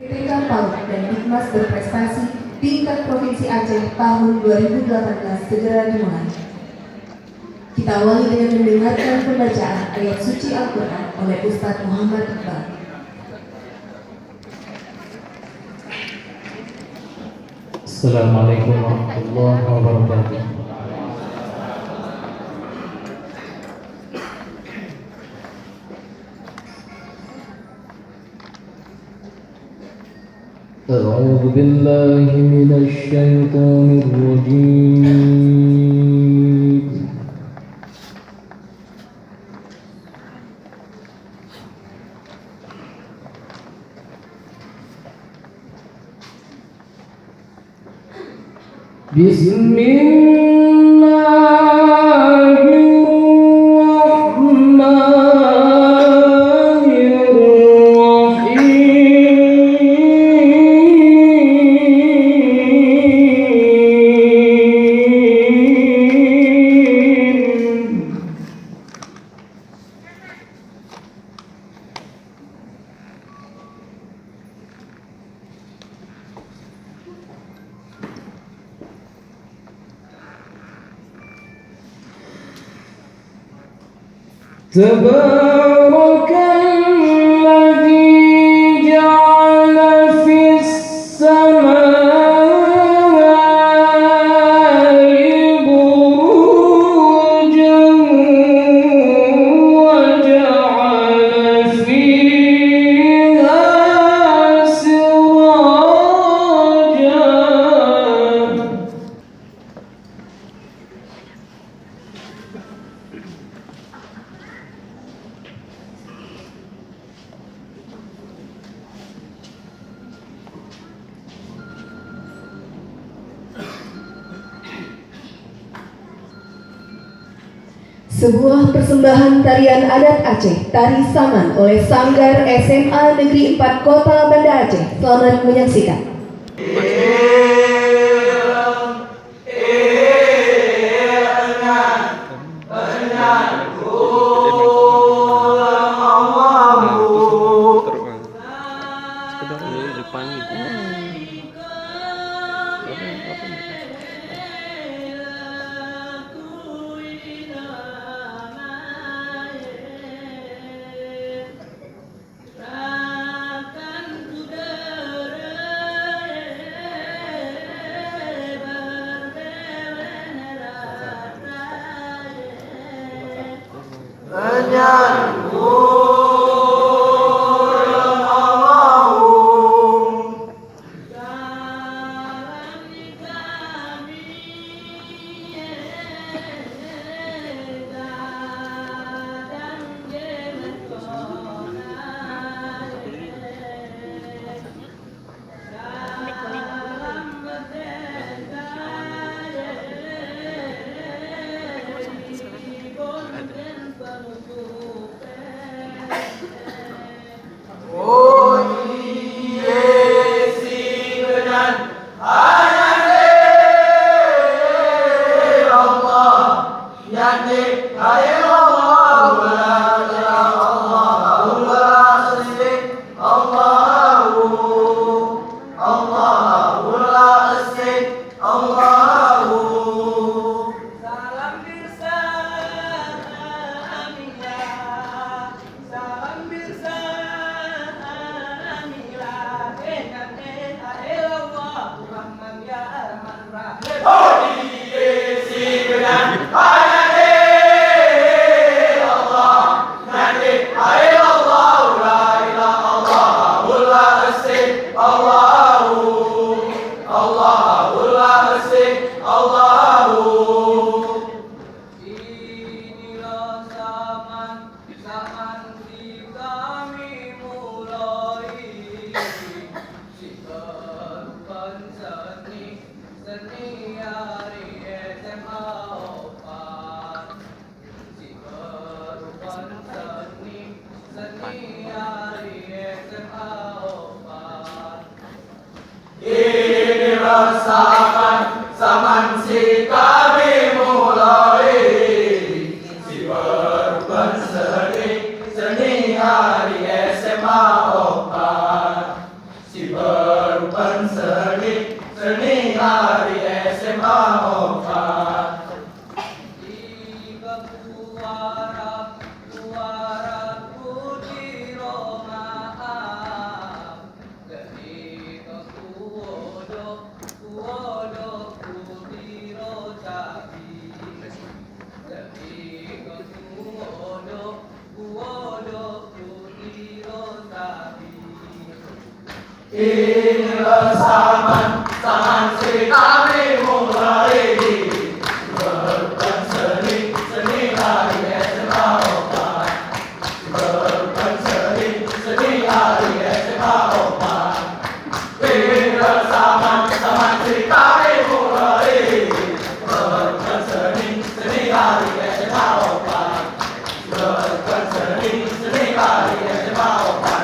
PTK PAUD dan Dikmas berprestasi tingkat Provinsi Aceh tahun 2018 segera dimulai. Kita awali dengan mendengarkan pembacaan ayat suci Al-Quran oleh Ustadz Muhammad Iqbal. Assalamualaikum warahmatullahi wabarakatuh. أعوذ بالله من الشيطان الرجيم. بسم الله الرحمن الرحيم. تبارك الذي جعل في السماء بروجا وجعل فيها سراجا. Sebuah persembahan tarian adat Aceh, Tari Saman oleh Sanggar SMA Negeri 4 Kota Banda Aceh. Selamat menyaksikan. Ciberpan seni hari SMA Oka. Inilah zaman Sri kami mulai Ciberpan seni hari SMA Oka. Ciberpan seni hari SMA Oka. Inilah zaman Sri kami mulai Ciberpan seni hari SMA Oka. Ciberpan seni hari SMA Oka.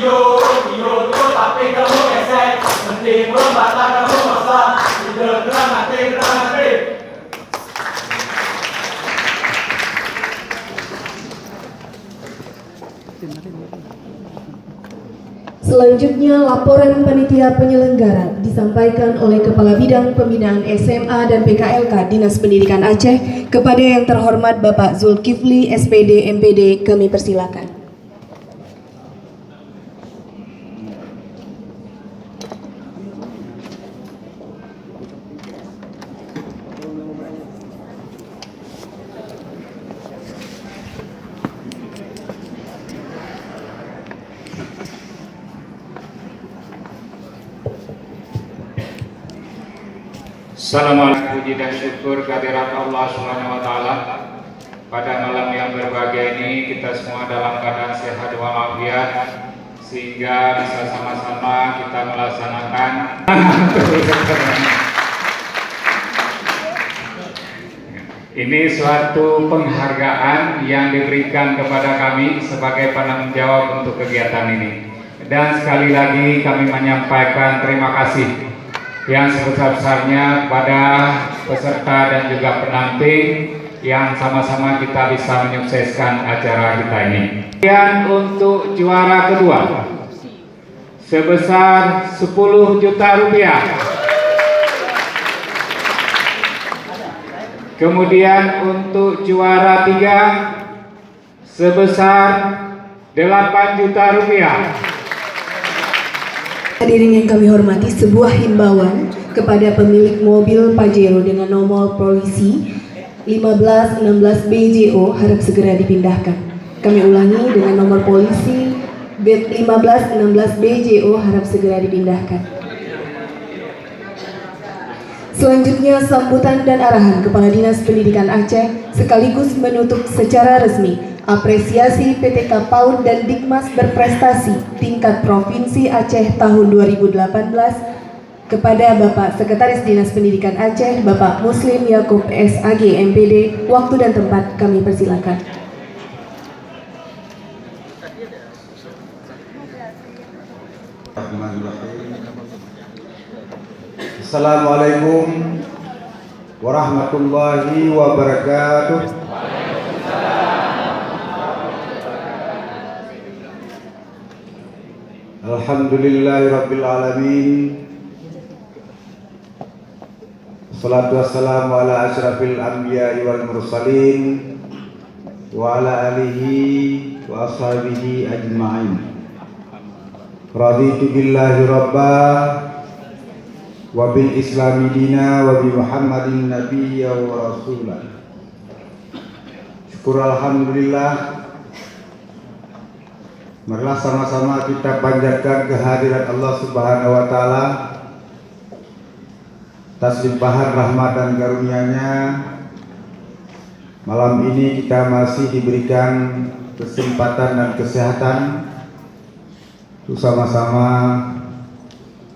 Iyo tapi kamu esek. Mending lombatlah kamu masa. Udah kerang hati. Selanjutnya, laporan panitia penyelenggara disampaikan oleh Kepala Bidang Pembinaan SMA dan PKLK Dinas Pendidikan Aceh kepada yang terhormat Bapak Zulkifli SPD MPD. Kami persilakan. Assalamualaikum, puji dan syukur kehadirat Allah Subhanahu wa taala. Pada malam yang berbahagia ini kita semua dalam keadaan sehat walafiat sehingga bisa sama-sama kita melaksanakan ini suatu penghargaan yang diberikan kepada kami sebagai penanggung jawab untuk kegiatan ini. Dan sekali lagi kami menyampaikan terima kasih yang sebesar-besarnya kepada peserta dan juga pendamping yang sama-sama kita bisa menyukseskan acara kita ini. Dan untuk juara kedua sebesar 10 juta rupiah. Kemudian untuk juara 3 sebesar 8 juta rupiah. Hadirin yang kami hormati, sebuah himbauan kepada pemilik mobil Pajero dengan nomor polisi 1516 BJO harap segera dipindahkan. Kami ulangi, dengan nomor polisi 1516 BJO harap segera dipindahkan. Selanjutnya, sambutan dan arahan Kepala Dinas Pendidikan Aceh sekaligus menutup secara resmi apresiasi PTK PAUD dan Dikmas berprestasi tingkat Provinsi Aceh tahun 2018 kepada Bapak Sekretaris Dinas Pendidikan Aceh, Bapak Muslim Yakub SAG MPD. Waktu dan tempat kami persilakan. Assalamualaikum warahmatullahi wabarakatuh. Alhamdulillahi alamin. Wassalatu wassalamu ala asyrafil anbiya'i wal mursalin wa ala alihi wa ashabihi ajma'in. Raditu billahi rabba wa bil islami dina wa bi Muhammadin nabiyya wa rasulah. Syukur alhamdulillah. Marilah sama-sama kita panjatkan kehadiran Allah Subhanahu wa taala atas limpahan rahmat dan karunia-Nya. Malam ini kita masih diberikan kesempatan dan kesehatan untuk sama-sama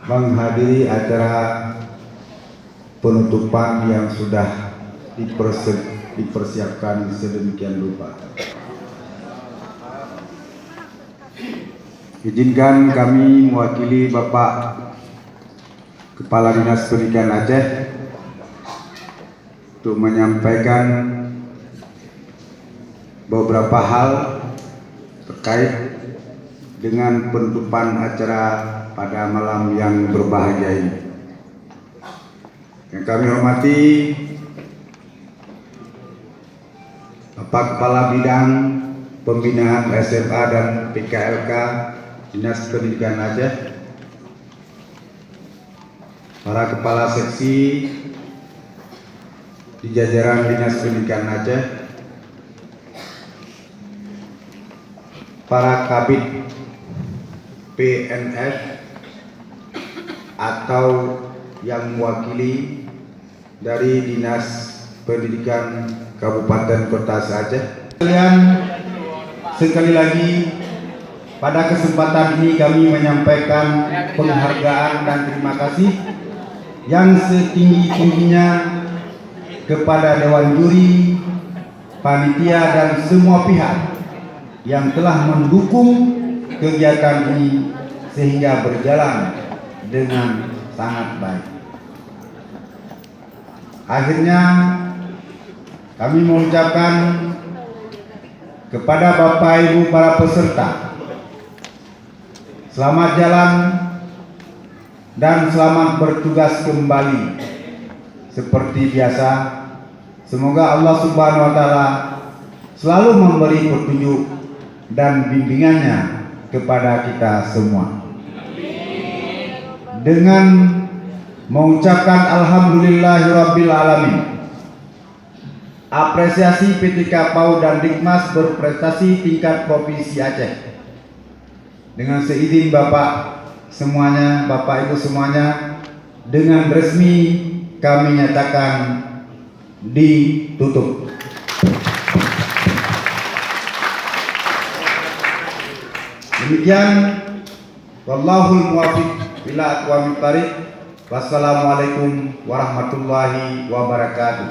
menghadiri acara penutupan yang sudah dipersiapkan sedemikian rupa. Izinkan kami mewakili Bapak Kepala Dinas Pendidikan Aceh untuk menyampaikan beberapa hal terkait dengan penutupan acara pada malam yang berbahagia ini. Yang kami hormati Bapak Kepala Bidang Pembinaan SMA dan PKLK Dinas Pendidikan Aceh, para kepala seksi di jajaran Dinas Pendidikan Aceh, para kabid PNS atau yang mewakili dari Dinas Pendidikan Kabupaten Kota Aceh. Sekali lagi pada kesempatan ini kami menyampaikan penghargaan dan terima kasih yang setinggi-tingginya kepada Dewan Juri, panitia dan semua pihak yang telah mendukung kegiatan ini sehingga berjalan dengan sangat baik. Akhirnya kami mengucapkan kepada Bapak Ibu para peserta, selamat jalan dan selamat bertugas kembali. Seperti biasa, semoga Allah Subhanahu wa Ta'ala selalu memberi petunjuk dan bimbingannya kepada kita semua. Dengan mengucapkan alhamdulillahirabbil alamin, apresiasi PTK PAUD dan Dikmas berprestasi tingkat Provinsi Aceh. Dengan seizin Bapak semuanya, Bapak Ibu semuanya, dengan resmi kami nyatakan ditutup. Demikian, wallahul muwaffiq ila aqwamit thariq. Wassalamualaikum warahmatullahi wabarakatuh.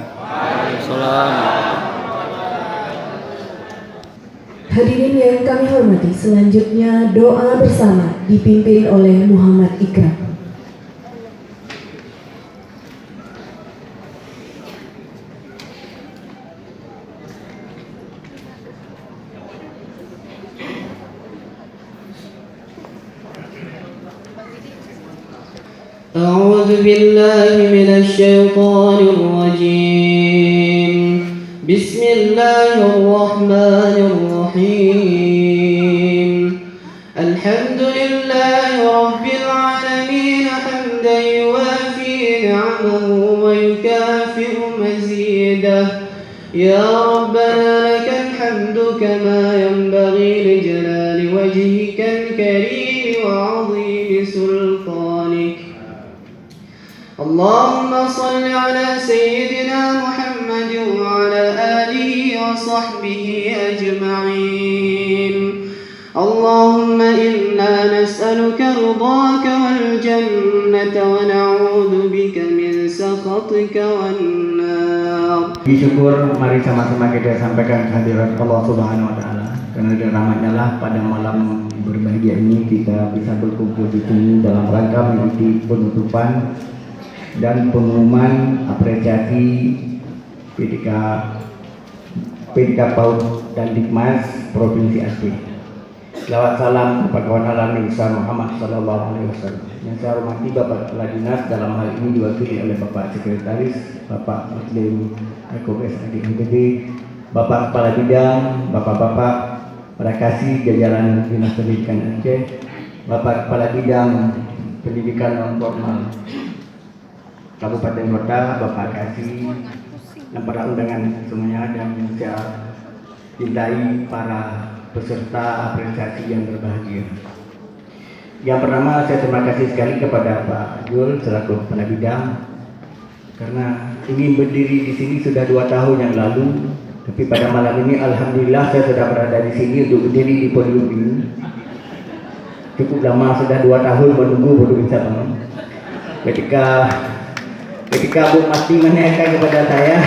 Hadirin yang kami hormati, selanjutnya doa bersama dipimpin oleh Muhammad Ikram. أعوذ بالله من الشيطان الرجيم بسم الله الرحمن الرحيم الحمد لله رب العالمين حمدا يوافي نعمه ويكافئ مزيده يا ربنا لك الحمد كما ينبغي لجلال وجهك الكريم وعظيم سلطانك اللهم صل على سيدنا محمد وعلى آله وصحبه أجمعين اللهم إنا نسألك رضاك والجنة ونعوذ بك من سخطك والنار. Syukur, mari sama-sama kita sampaikan kehadirat Allah Subhanahu wa Ta'ala. Karena dengan rahmatnya lah pada malam berbahagia ini kita bisa berkumpul di sini dalam rangka mengikuti penutupan dan pengumuman apresiasi PTK PAUD dan Dikmas Provinsi Aceh. Selawat salam kepada kawan alam besar Muhammad sallallahu alaihi wasallam. Yang saya hormati Bapak Kepala Dinas, dalam hal ini diwakili oleh Bapak Sekretaris, Bapak Muslim Ekobes Adi NTB, Bapak Kepala Bidang, Bapak-bapak para kasih jajaran Dinas Pendidikan Aceh, Bapak Kepala Bidang Pendidikan Non Formal Kabupaten Kota, Bapak kasih dan para undangan semuanya, dan yang saya cintai para peserta apresiasi yang berbahagia. Yang pertama, saya terima kasih sekali kepada Pak Jul selaku Kepala Bidang karena ingin berdiri di sini sudah 2 tahun yang lalu, tapi pada malam ini alhamdulillah saya sudah berada di sini untuk berdiri di podium ini. Cukup lama, sudah 2 tahun menunggu baru bisa bangun. Ketika Bu Masti menanyakan kepada saya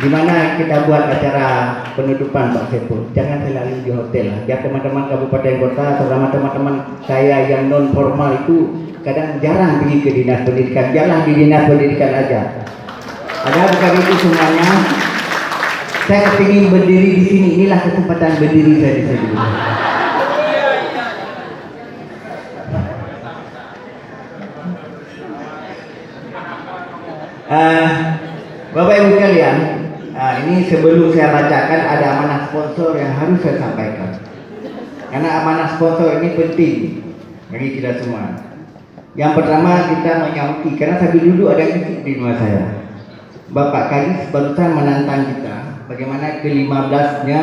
di mana kita buat acara penutupan Pak Sepul, jangan selalu di hotel lah. Biar teman-teman kabupaten kota terutama teman-teman saya yang non formal itu kadang jarang pergi ke dinas pendidikan, jarang di dinas pendidikan aja. Ada bukan itu semuanya. Saya kepingin berdiri di sini, inilah kesempatan berdiri saya di sini. Bapak Ibu sekalian, ini sebelum saya bacakan ada amanah sponsor yang harus saya sampaikan. Karena amanah sponsor ini penting bagi kita semua. Yang pertama, kita menyauti, karena sambil duduk ada kritik di rumah saya. Bapak Kadis barusan menantang kita, bagaimana ke-15-nya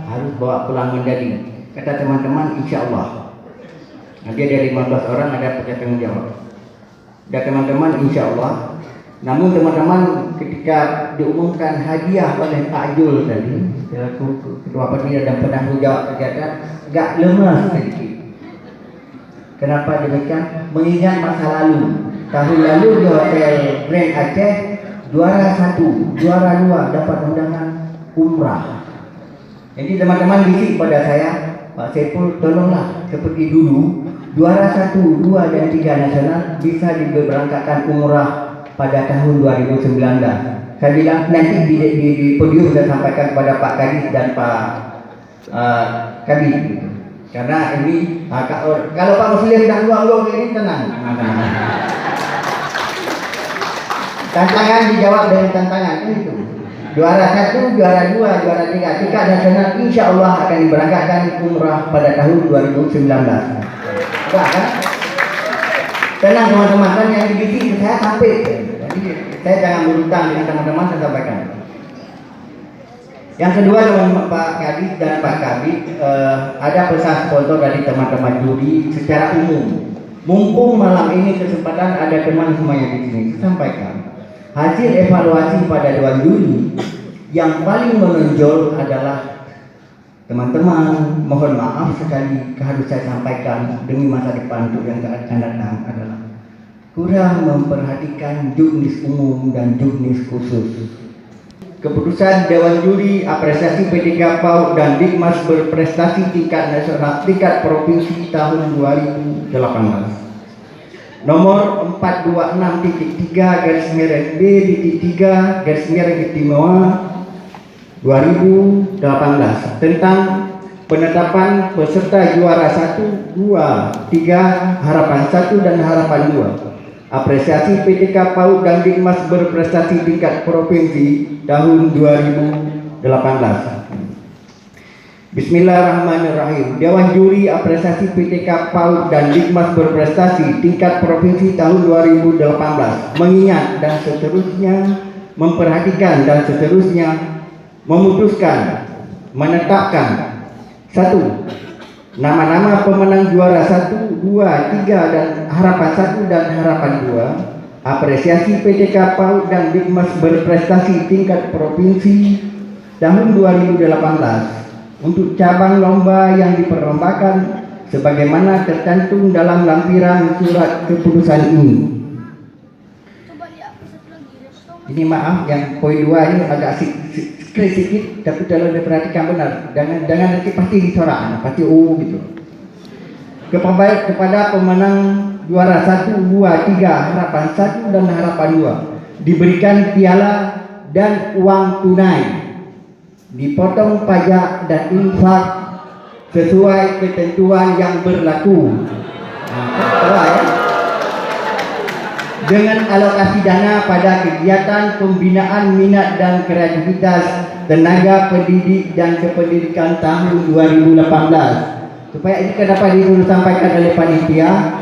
harus bawa pulang medali. Kata teman-teman, insya Allah. Nanti ada 15 orang, ada pakai tanggung jawab. Dan teman-teman, insya Allah. Namun teman-teman, ketika diumumkan hadiah oleh Pak Jul tadi, selaku Ketua Panitia dan penanggung jawab kegiatan, agak lemas sedikit. Kenapa demikian? Mengingat masa lalu. Tahun lalu di Hotel Grand Aceh, juara 1, juara 2 dapat undangan umrah. Jadi teman-teman bisik pada saya, Pak Saiful, tolonglah seperti dulu juara 1, 2, dan 3 nasional bisa diberangkatkan umrah pada tahun 2019. Saya bilang nanti di podium saya sampaikan kepada Pak Kadis dan Pak Kadis gitu. Karena ini kalau Pak Muslim dan luang-luang ini tenang. Tantangan dijawab dengan tantangan itu. Juara 1, juara 2, juara 3, tingkat nasional insya Allah akan diberangkatkan umrah pada tahun 2019. Wah, kan? Tenang teman-teman, kan yang dibidik saya sampai. Jadi saya jangan berhutang dengan teman-teman, saya sampaikan. Yang kedua dengan Pak Kadis dan Pak Kabit, ada pesan sponsor dari teman-teman juri secara umum. Mumpung malam ini kesempatan ada teman semuanya di sini, saya sampaikan. Hasil evaluasi pada Dewan Juri yang paling menonjol adalah teman-teman, mohon maaf sekali harus saya sampaikan demi masa depan untuk yang akan datang adalah kurang memperhatikan juknis umum dan juknis khusus. Keputusan Dewan Juri apresiasi PTK PAUD dan Dikmas berprestasi tingkat nasional tingkat provinsi tahun 2018. Nomor 426.3/B-3/Istimewa 2018 tentang penetapan peserta juara 1, 2, 3, harapan 1 dan harapan 2. Apresiasi PTK PAUD dan Dikmas berprestasi tingkat provinsi tahun 2018. Bismillahirrahmanirrahim. Dewan Juri apresiasi PTK PAUD dan Dikmas berprestasi tingkat provinsi tahun 2018 mengingat dan seterusnya memperhatikan dan seterusnya memutuskan menetapkan 1. Nama-nama pemenang juara 1, 2, 3 dan harapan 1 dan harapan 2. Apresiasi PTK PAUD dan Dikmas berprestasi tingkat provinsi tahun 2018 untuk cabang lomba yang diperlombakan sebagaimana tercantum dalam lampiran surat keputusan ini. Ini maaf yang poin 2 ini agak sedikit tapi kalau diperhatikan benar, jangan nanti pasti dicorak, pasti gitu. Kepada pemenang juara 1, 2, 3, harapan 1 dan harapan 2 diberikan piala dan uang tunai, dipotong pajak dan infak sesuai ketentuan yang berlaku. Dengan alokasi dana pada kegiatan pembinaan minat dan kreativitas tenaga pendidik dan kependidikan tahun 2018. Supaya ini dapat disampaikan oleh panitia.